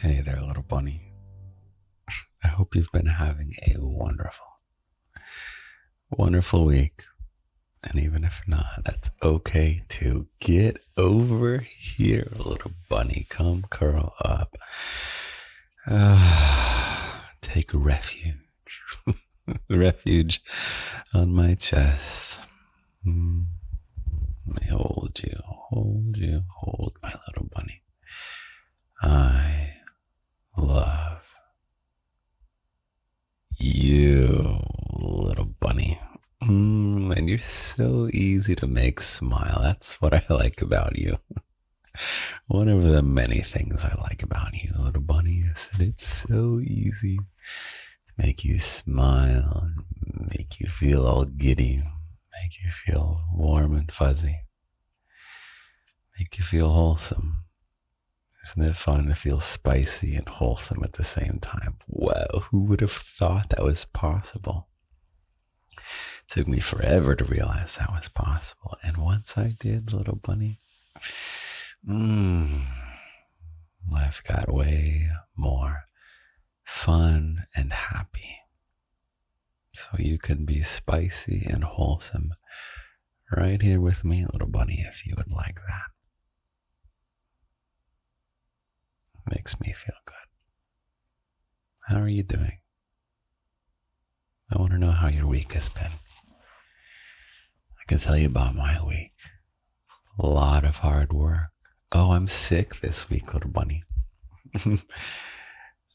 Hey there, little bunny. I hope you've been having a wonderful week. And even if not, that's okay too. Get over here, little bunny. Come curl up. Take refuge. Refuge on my chest. Let me hold my little bunny. I love you, little bunny. And you're so easy to make smile. That's what I like about you. One of the many things I like about you, little bunny, is that it's so easy to make you smile, make you feel all giddy, make you feel warm and fuzzy, make you feel wholesome. Isn't it fun to feel spicy and wholesome at the same time? Wow, who would have thought that was possible? It took me forever to realize that was possible. And once I did, little bunny, life got way more fun and happy. So you can be spicy and wholesome right here with me, little bunny, if you would like that. Makes me feel good. How are you doing? I want to know how your week has been. I can tell you about my week. A lot of hard work. Oh, I'm sick this week, little bunny.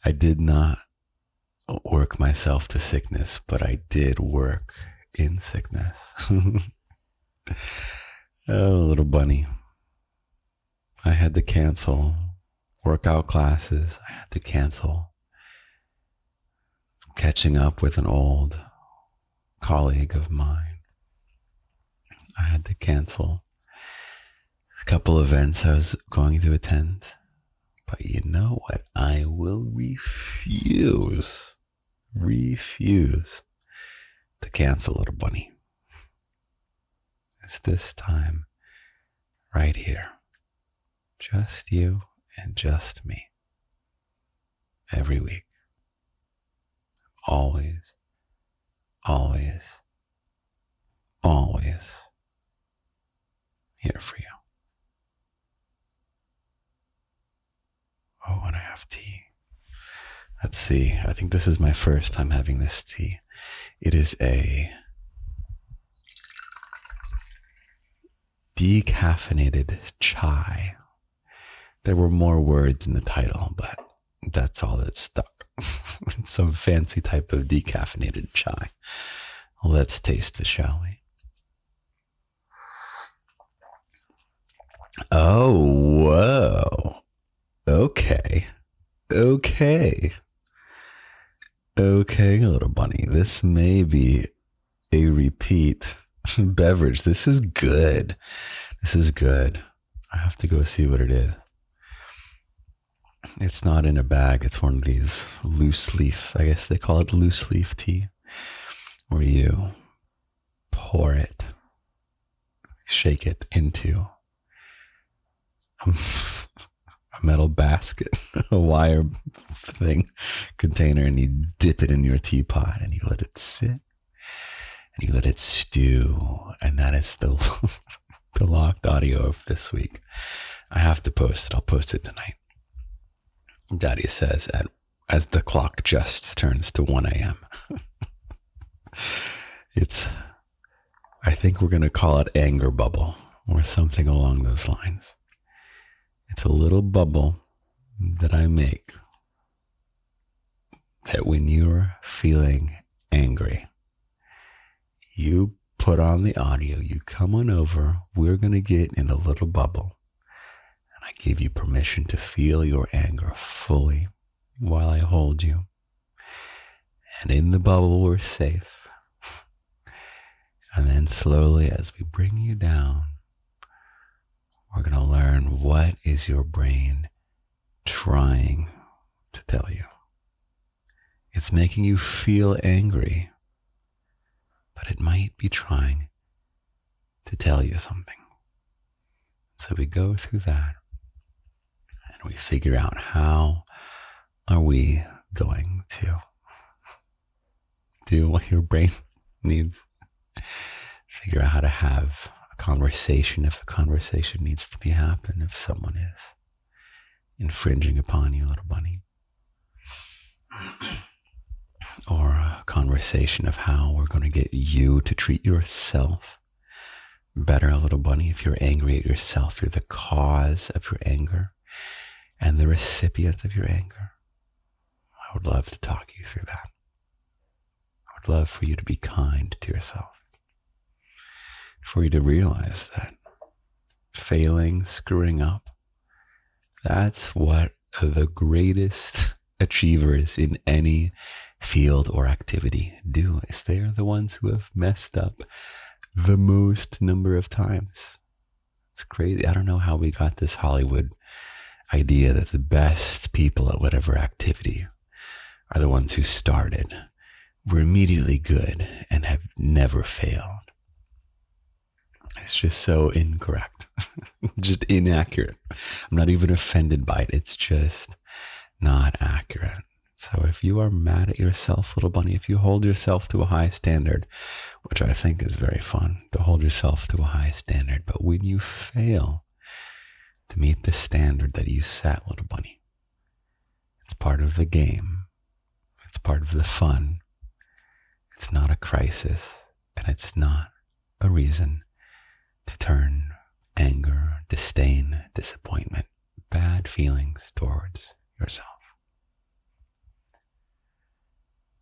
I did not work myself to sickness, but I did work in sickness. Oh, little bunny. I had to cancel workout classes. I had to cancel catching up with an old colleague of mine. I had to cancel a couple events I was going to attend. But you know what? I will refuse to cancel, little bunny. It's this time right here. Just you and just me. Every week. Always, always, always here for you. Oh, and I have tea. Let's see. I think this is my first time having this tea. It is a decaffeinated chai. There were more words in the title, but that's all that stuck. It's some fancy type of decaffeinated chai. Let's taste it, shall we? Oh, whoa. Okay, little bunny. This may be a repeat beverage. This is good. I have to go see what it is. It's not in a bag. It's one of these loose leaf, I guess they call it loose leaf tea, where you pour it, shake it into a metal basket, a wire thing, container, and you dip it in your teapot and you let it sit and you let it stew. And that is the locked audio of this week. I have to post it. I'll post it tonight. Daddy says as the clock just turns to 1 a.m. I think we're going to call it anger bubble or something along those lines. It's a little bubble that I make that when you're feeling angry, you put on the audio, you come on over, we're going to get in a little bubble. And I give you permission to feel your anger fully while I hold you. And in the bubble, we're safe. And then slowly, as we bring you down, we're going to learn what is your brain trying to tell you. It's making you feel angry, but it might be trying to tell you something. So we go through that and we figure out how are we going to do what your brain needs? Figure out how to have a conversation if a conversation needs to be happen, if someone is infringing upon you, little bunny. Or a conversation of how we're going to get you to treat yourself better, little bunny. If you're angry at yourself, you're the cause of your anger and the recipient of your anger. I would love to talk you through that. I would love for you to be kind to yourself. For you to realize that failing, screwing up, that's what the greatest achievers in any field or activity do, is they are the ones who have messed up the most number of times. It's crazy. I don't know how we got this Hollywood idea that the best people at whatever activity are the ones who started, were immediately good, and have never failed. It's just so incorrect, just inaccurate. I'm not even offended by it. It's just not accurate. So if you are mad at yourself, little bunny, if you hold yourself to a high standard, which I think is very fun, to hold yourself to a high standard, but when you fail to meet the standard that you set, little bunny, it's part of the game. It's part of the fun. It's not a crisis, and it's not a reason to turn anger, disdain, disappointment, bad feelings towards yourself.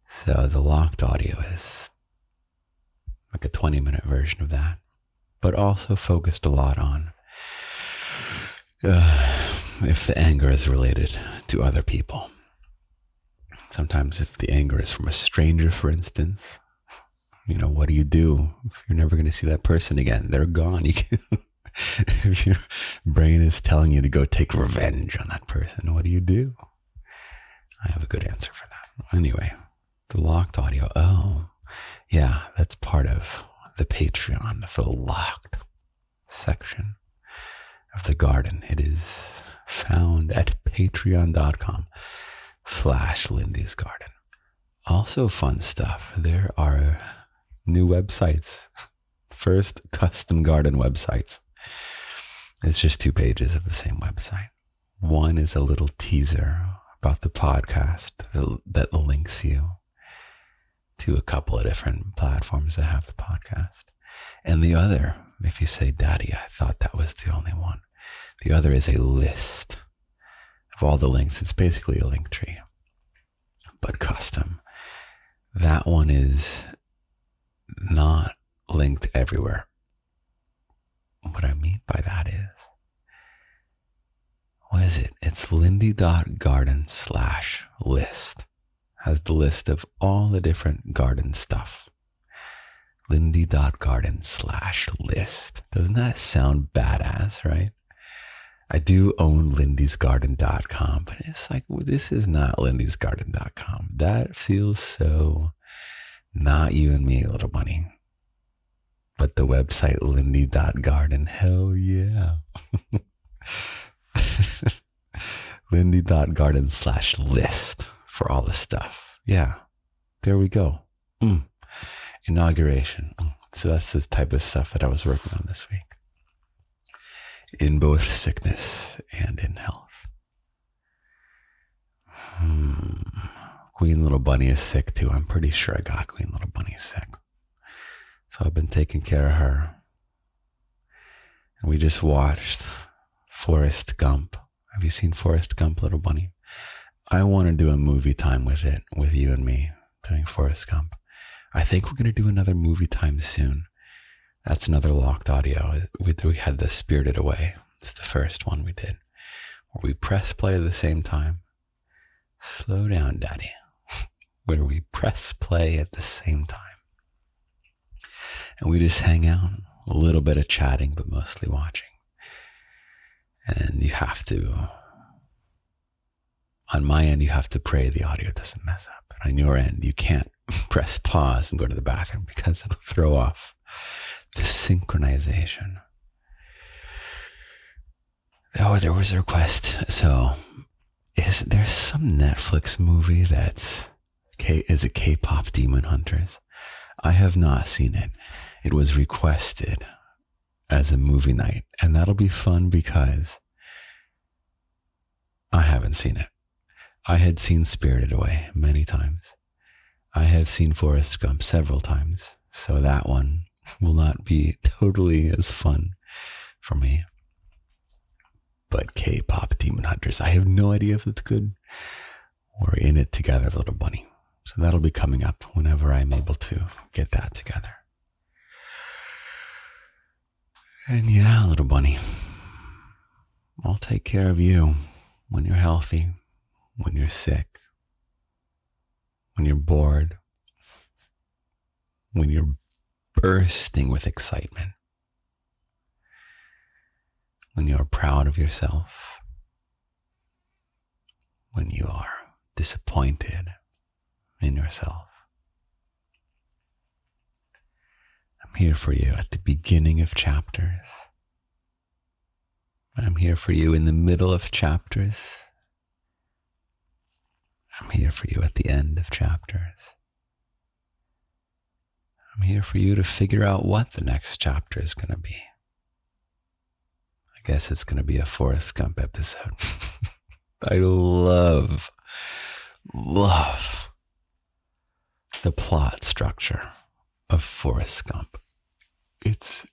So the locked audio is like a 20-minute version of that, but also focused a lot on if the anger is related to other people. Sometimes if the anger is from a stranger, for instance, what do you do if you're never going to see that person again? They're gone. If your brain is telling you to go take revenge on that person, what do you do? I have a good answer for that. Anyway, the locked audio. Oh, yeah, that's part of the Patreon, the locked section of the garden. It is found at patreon.com/Lindy's Garden. Also fun stuff. There are new websites. First custom garden websites. It's just 2 pages of the same website. One is a little teaser about the podcast that links you to a couple of different platforms that have the podcast. And the other, if you say, Daddy, I thought that was the only one. The other is a list of all the links. It's basically a link tree, but custom. That one is not linked everywhere. What I mean by that is, what is it? It's lindy.garden/list. Has the list of all the different garden stuff. lindy.garden/list. Doesn't that sound badass, right? I do own lindysgarden.com, but it's like, well, this is not lindysgarden.com. That feels so not you and me, little bunny. But the website lindy.garden, hell yeah. lindy.garden/list for all the stuff. Yeah, there we go. Inauguration. So that's the type of stuff that I was working on this week. In both sickness and in health. Queen Little Bunny is sick too. I'm pretty sure I got Queen Little Bunny sick. So I've been taking care of her. And we just watched Forrest Gump. Have you seen Forrest Gump, little bunny? I want to do a movie time with it, with you and me, doing Forrest Gump. I think we're going to do another movie time soon. That's another locked audio. We had the Spirited Away. It's the first one we did, where we press play at the same time. Slow down, Daddy. Where we press play at the same time. And we just hang out, a little bit of chatting, but mostly watching. And you have to, on my end, you have to pray the audio doesn't mess up. And on your end, you can't press pause and go to the bathroom because it'll throw off the synchronization. Oh, there was a request. So Is there some Netflix movie that is a K-pop Demon Hunters? I have not seen it. It was requested as a movie night, and that'll be fun because I haven't seen it. I had seen Spirited Away many times. I have seen Forrest Gump several times, so that one will not be totally as fun for me. But K-pop Demon Hunters, I have no idea if it's good. We're in it together, little bunny. So that'll be coming up whenever I'm able to get that together. And yeah, little bunny, I'll take care of you when you're healthy, when you're sick, when you're bored, when you're bursting with excitement, when you're proud of yourself, when you are disappointed in yourself. I'm here for you at the beginning of chapters. I'm here for you in the middle of chapters. I'm here for you at the end of chapters. I'm here for you to figure out what the next chapter is going to be. I guess it's going to be a Forrest Gump episode. I love the plot structure of Forrest Gump. It's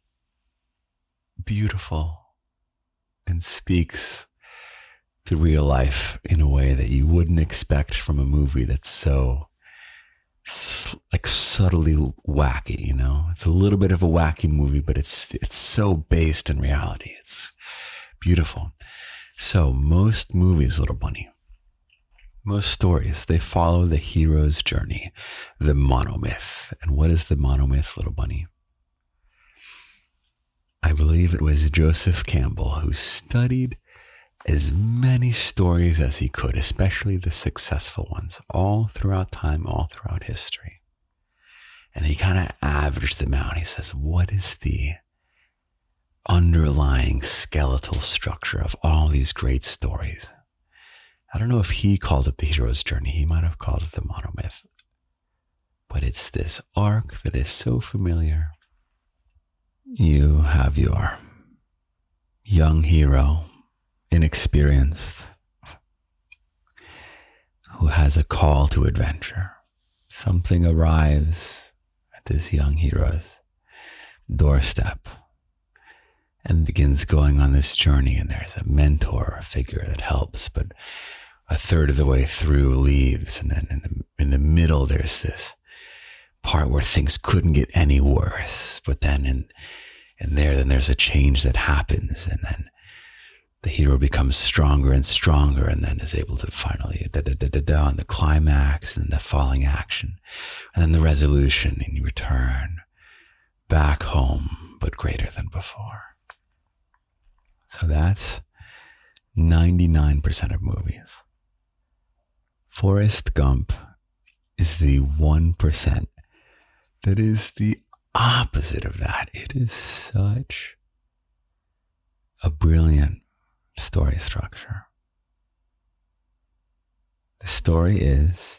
beautiful and speaks to real life in a way that you wouldn't expect from a movie that's so like subtly wacky, you know? It's a little bit of a wacky movie, but it's so based in reality. It's beautiful. So most movies, little bunny, most stories, they follow the hero's journey, the monomyth. And what is the monomyth, little bunny? I believe it was Joseph Campbell who studied as many stories as he could, especially the successful ones, all throughout time, all throughout history. And he kind of averaged them out. He says, what is the underlying skeletal structure of all these great stories? I don't know if he called it the hero's journey. He might have called it the monomyth. But it's this arc that is so familiar. You have your young hero, inexperienced, who has a call to adventure. Something arrives at this young hero's doorstep and begins going on this journey, and there's a mentor, a figure that helps, but a third of the way through leaves, and then in the middle there's this part where things couldn't get any worse, but then then there's a change that happens, and then the hero becomes stronger and stronger, and then is able to finally on the climax, and the falling action, and then the resolution, and you return back home, but greater than before. So that's 99% of movies. Forrest Gump is the 1% that is the opposite of that. It is such a brilliant story structure. The story is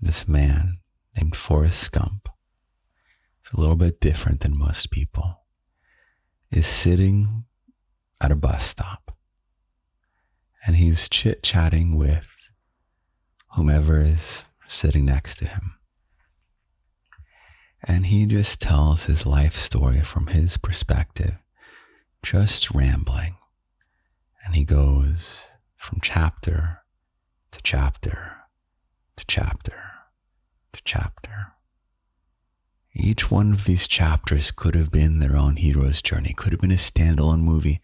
this man named Forrest Gump. It's a little bit different than most people. Is sitting at a bus stop, and he's chit-chatting with whomever is sitting next to him. And he just tells his life story from his perspective, just rambling. And he goes from chapter to chapter to chapter to chapter. Each one of these chapters could have been their own hero's journey, could have been a standalone movie,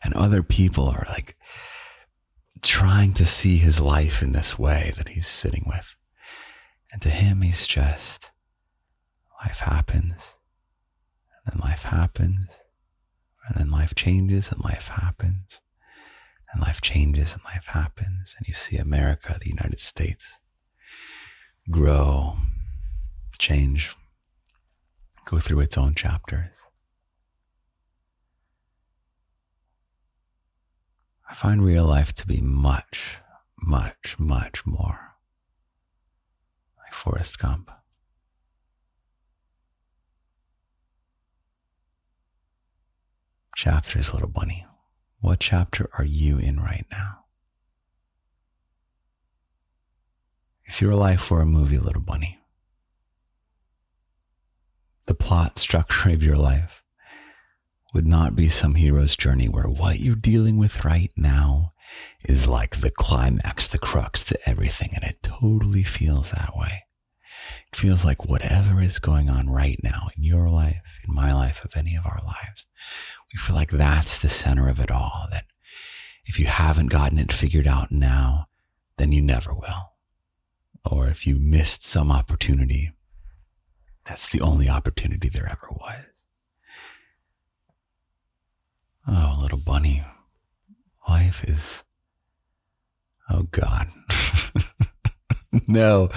and other people are like trying to see his life in this way that he's sitting with. And to him, he's just, life happens, and then life happens, and then life changes, and life happens, and life changes, and life happens. And you see America, the United States, grow, change, go through its own chapters. I find real life to be much, much, much more like Forrest Gump. Chapters, little bunny. What chapter are you in right now? If your life were a movie, little bunny, the plot structure of your life would not be some hero's journey where what you're dealing with right now is like the climax, the crux to everything, and it totally feels that way. It feels like whatever is going on right now in your life, in my life, of any of our lives, we feel like that's the center of it all, that if you haven't gotten it figured out now, then you never will. Or if you missed some opportunity, that's the only opportunity there ever was. Oh, little bunny, life is, oh God. No.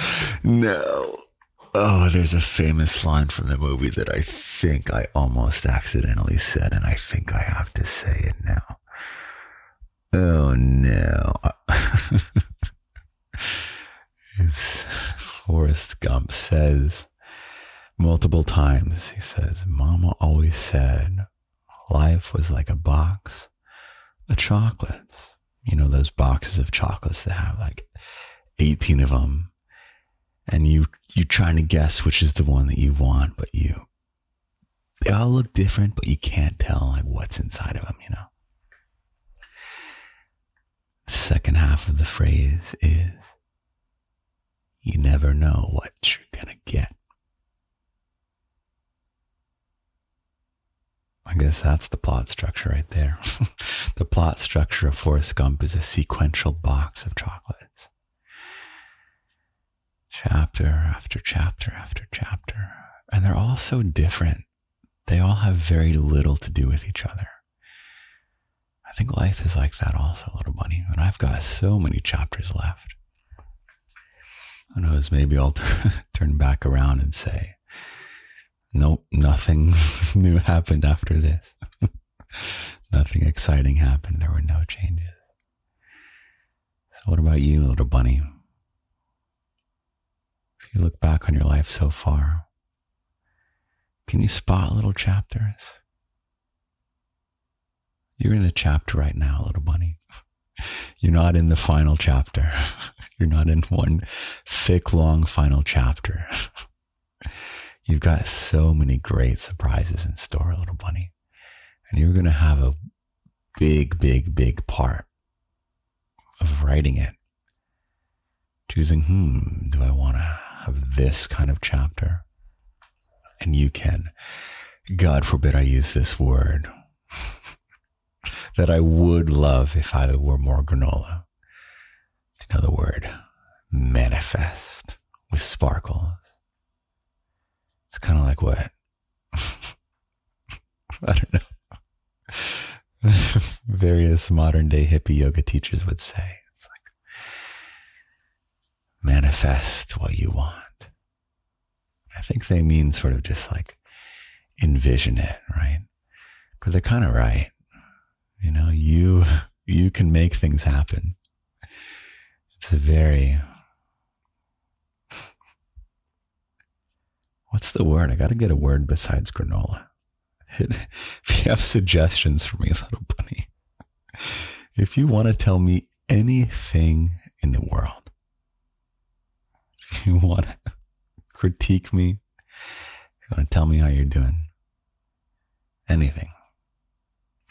Oh, there's a famous line from the movie that I think I almost accidentally said, and I think I have to say it now. Oh no. It's Forrest Gump says multiple times, he says, Mama always said life was like a box of chocolates. You know, those boxes of chocolates that have like 18 of them. And you're trying to guess which is the one that you want, but they all look different, but you can't tell like what's inside of them, you know. The second half of the phrase is, you never know what you're gonna get. I guess that's the plot structure right there. The plot structure of Forrest Gump is a sequential box of chocolates. Chapter after chapter after chapter. And they're all so different. They all have very little to do with each other. I think life is like that also, little bunny. And I've got so many chapters left. Who knows, maybe I'll turn back around and say, nope, nothing new happened after this. Nothing exciting happened. There were no changes. So what about you, little bunny? If you look back on your life so far, can you spot little chapters? You're in a chapter right now, little bunny. You're not in the final chapter. You're not in one thick, long final chapter. You've got so many great surprises in store, little bunny. And you're going to have a big, big, big part of writing it. Choosing, do I want to have this kind of chapter? And you can, God forbid I use this word, that I would love if I were more granola. Do you know the word manifest with sparkles? It's kind of like what? I don't know. Various modern day hippie yoga teachers would say. It's like, manifest what you want. I think they mean sort of just like envision it, right? But they're kind of right. You know, you can make things happen. It's a very, what's the word? I got to get a word besides granola. If you have suggestions for me, little bunny, if you want to tell me anything in the world, if you want to critique me, if you want to tell me how you're doing, anything,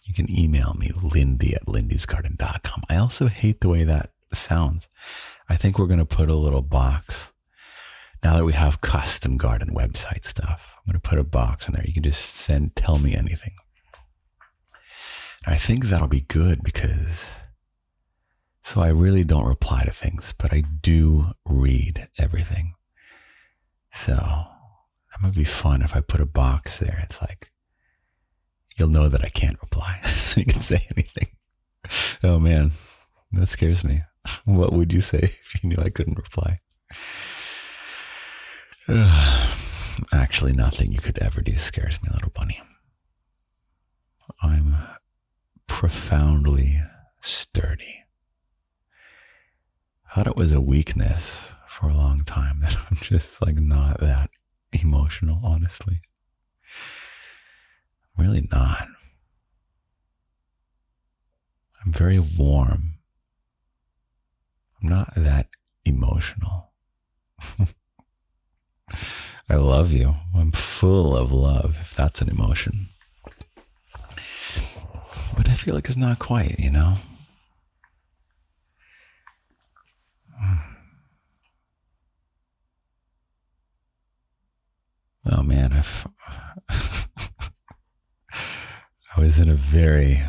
you can email me, lindy@lindysgarden.com. I also hate the way that sounds. I think we're going to put a little box. Now that we have custom garden website stuff, I'm going to put a box in there. You can just tell me anything. And I think that'll be good because, so I really don't reply to things, but I do read everything. So that might be fun if I put a box there. It's like, you'll know that I can't reply, so you can say anything. Oh man, that scares me. What would you say if you knew I couldn't reply? Actually, nothing you could ever do scares me, little bunny. I'm profoundly sturdy. thought it was a weakness for a long time that I'm just like not that emotional, honestly. I'm really not. I'm very warm. I'm not that emotional. I love you. I'm full of love, if that's an emotion. But I feel like it's not quite, you know? Oh man, I was in a very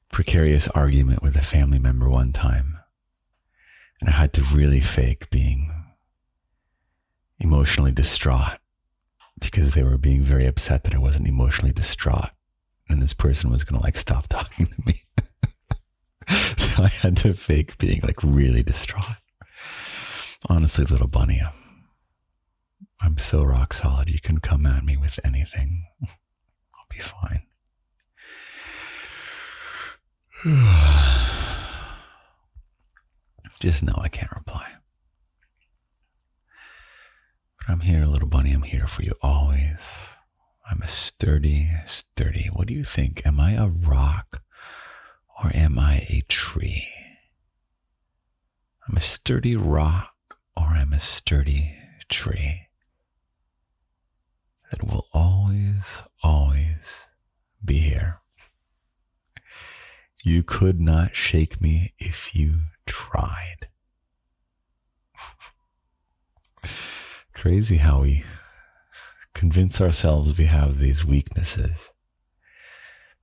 precarious argument with a family member one time, and I had to really fake being emotionally distraught because they were being very upset that I wasn't emotionally distraught, and this person was going to like stop talking to me. So I had to fake being like really distraught. Honestly, little bunny, I'm so rock solid. You can come at me with anything. I'll be fine. Just know I can't reply. But I'm here, little bunny. I'm here for you always. I'm a sturdy. What do you think? Am I a rock or am I a tree? I'm a sturdy rock or I'm a sturdy tree that will always be here. You could not shake me if you tried. Crazy how we convince ourselves we have these weaknesses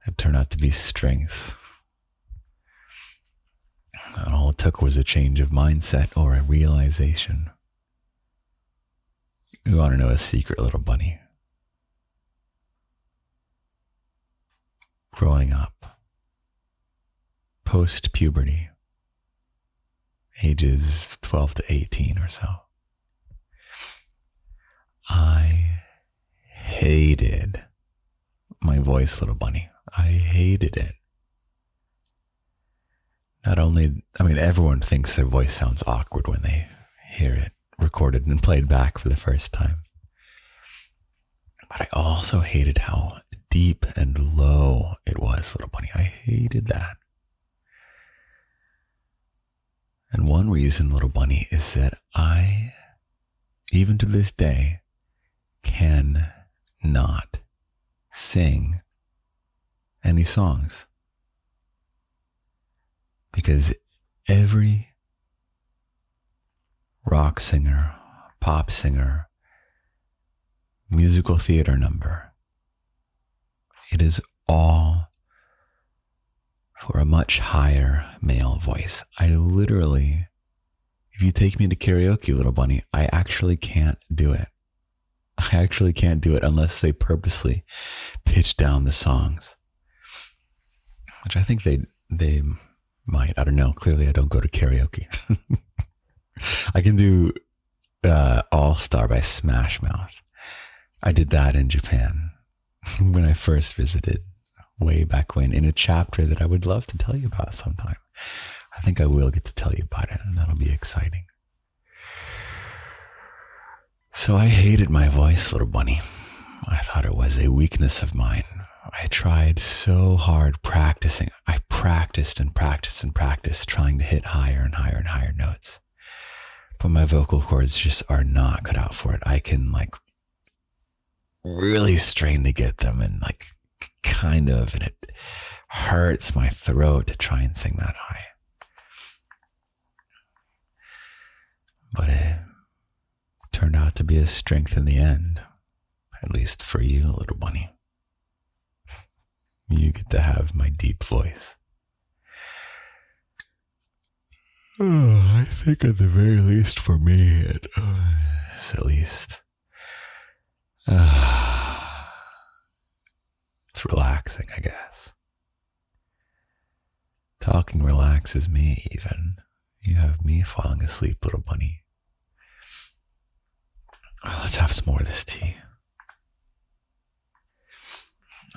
that turn out to be strengths. And all it took was a change of mindset or a realization. You want to know a secret, little bunny? Growing up, post-puberty, ages 12 to 18 or so, I hated my voice, little bunny. I hated it. Not only, everyone thinks their voice sounds awkward when they hear it recorded and played back for the first time. But I also hated how deep and low it was, little bunny. I hated that. And one reason, little bunny, is that I, even to this day, can not sing any songs. Because every rock singer, pop singer, musical theater number, it is all for a much higher male voice. I literally, if you take me to karaoke, little bunny, I actually can't do it. I actually can't do it unless they purposely pitch down the songs, which I think they might. I don't know. Clearly, I don't go to karaoke. I can do All Star by Smash Mouth. I did that in Japan when I first visited, way back when, in a chapter that I would love to tell you about sometime. I think I will get to tell you about it, and that'll be exciting. So I hated my voice, little bunny. I thought it was a weakness of mine. I tried so hard practicing. I practiced and practiced and practiced, trying to hit higher and higher and higher notes. But my vocal cords just are not cut out for it. I can really strain to get them and and it hurts my throat to try and sing that high. But it turned out to be a strength in the end, at least for you, little bunny. You get to have my deep voice. I think at the very least for me, it's at least it's relaxing, I guess. Talking relaxes me even. You have me falling asleep, little bunny. Let's have some more of this tea.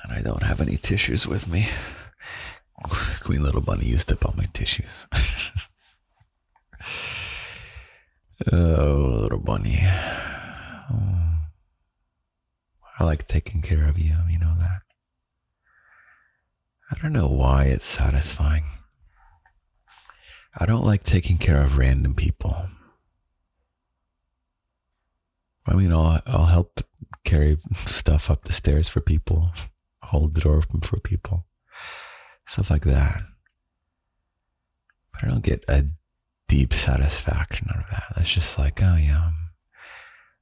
And I don't have any tissues with me. Queen little bunny used up all my tissues. Oh, little bunny. Oh, I like taking care of you. You know that. I don't know why it's satisfying. I don't like taking care of random people. I mean, I'll help carry stuff up the stairs for people, hold the door open for people, stuff like that. But I don't get a deep satisfaction out of that. That's just like, oh yeah,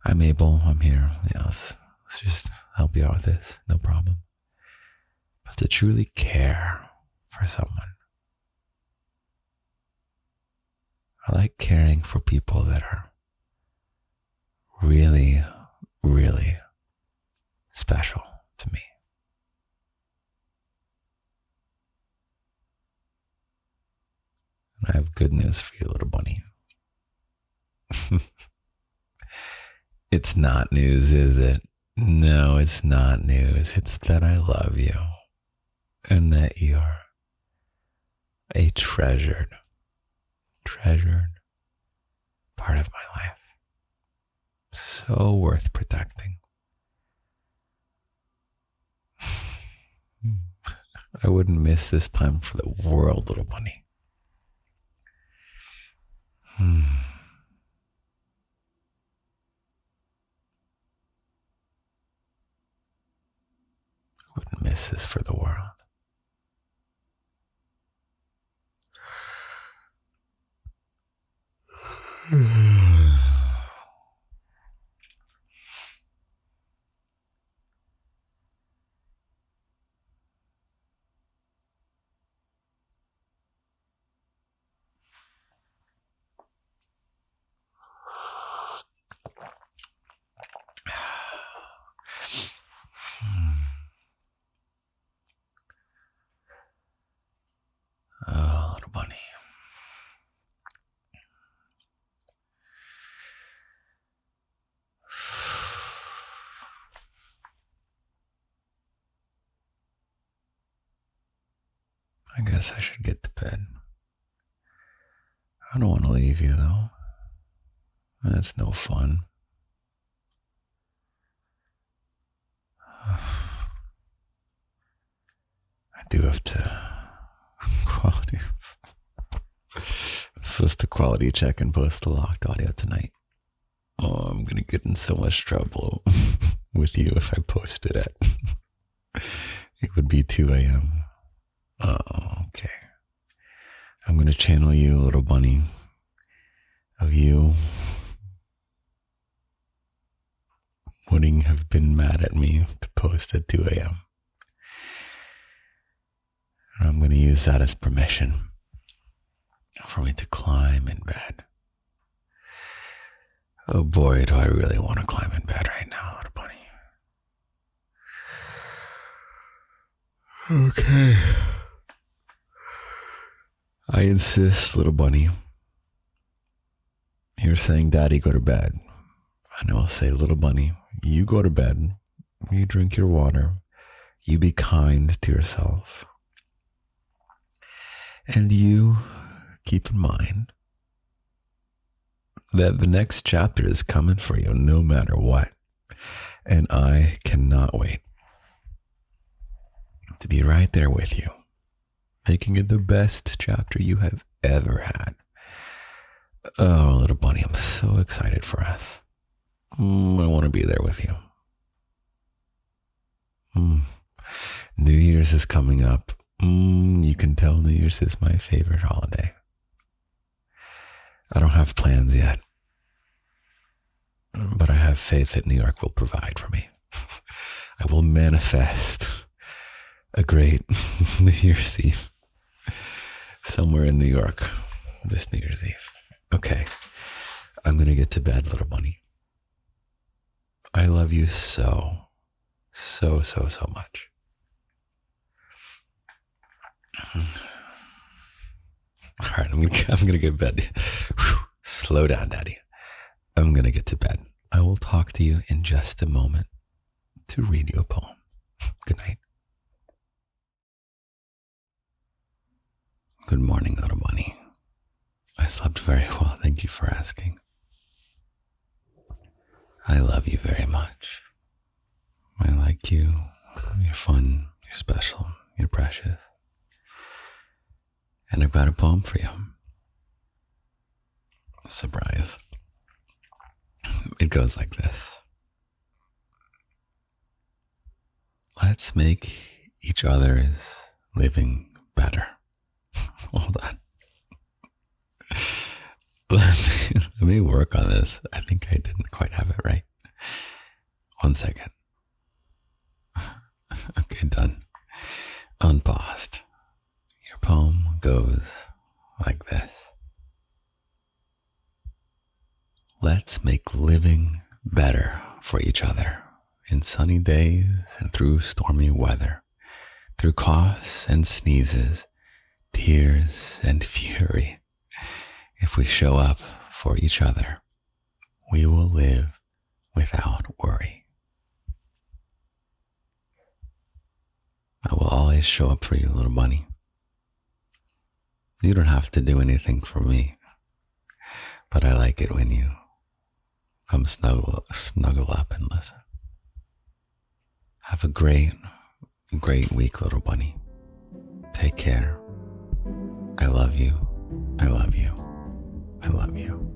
I'm able, I'm here. Yeah, let's just help you out with this, no problem. But to truly care for someone, I like caring for people that are really, really special to me. And I have good news for you, little bunny. It's not news, is it? No, it's not news. It's that I love you and that you're a treasured part of my life. So worth protecting. I wouldn't miss this time for the world, little bunny. Wouldn't miss this for the world. Oh, little bunny. I guess I should get to bed. I don't want to leave you, though. That's no fun. I do have to quality. I'm supposed to quality check and post the locked audio tonight. Oh, I'm going to get in so much trouble with you if I post it at... It would be 2 a.m. Oh, okay. I'm going to channel you, little bunny, of you wouldn't have been mad at me to post at 2 a.m. And I'm going to use that as permission for me to climb in bed. Oh boy, do I really want to climb in bed right now, little bunny. Okay. I insist, little bunny. You're saying, Daddy, go to bed. And I will say, little bunny, you go to bed. You drink your water. You be kind to yourself. And you keep in mind that the next chapter is coming for you no matter what. And I cannot wait to be right there with you, making it the best chapter you have ever had. Oh, little bunny, I'm so excited for us. I want to be there with you. New Year's is coming up. You can tell New Year's is my favorite holiday. I don't have plans yet, but I have faith that New York will provide for me. I will manifest a great New Year's Eve somewhere in New York this New Year's Eve. Okay, I'm going to get to bed, little bunny. I love you so much. All right, I'm gonna get to bed. Whew, slow down, Daddy. I'm gonna get to bed. I will talk to you in just a moment to read you a poem. Good night. Good morning, little bunny. I slept very well. Thank you for asking. I love you very much. I like you. You're fun. You're special. You're precious. And I've got a poem for you. Surprise. It goes like this. Let's make each other's living better. Hold on. Let me work on this. I think I didn't quite have it right. 1 second. Okay, done. Unpaused. Your poem goes like this. Let's make living better for each other in sunny days and through stormy weather, through coughs and sneezes, tears and fury. If we show up for each other, we will live without worry. I will always show up for you, little bunny. You don't have to do anything for me, but I like it when you come snuggle up and listen. Have a great week, little bunny. Take care. I love you. I love you. I love you.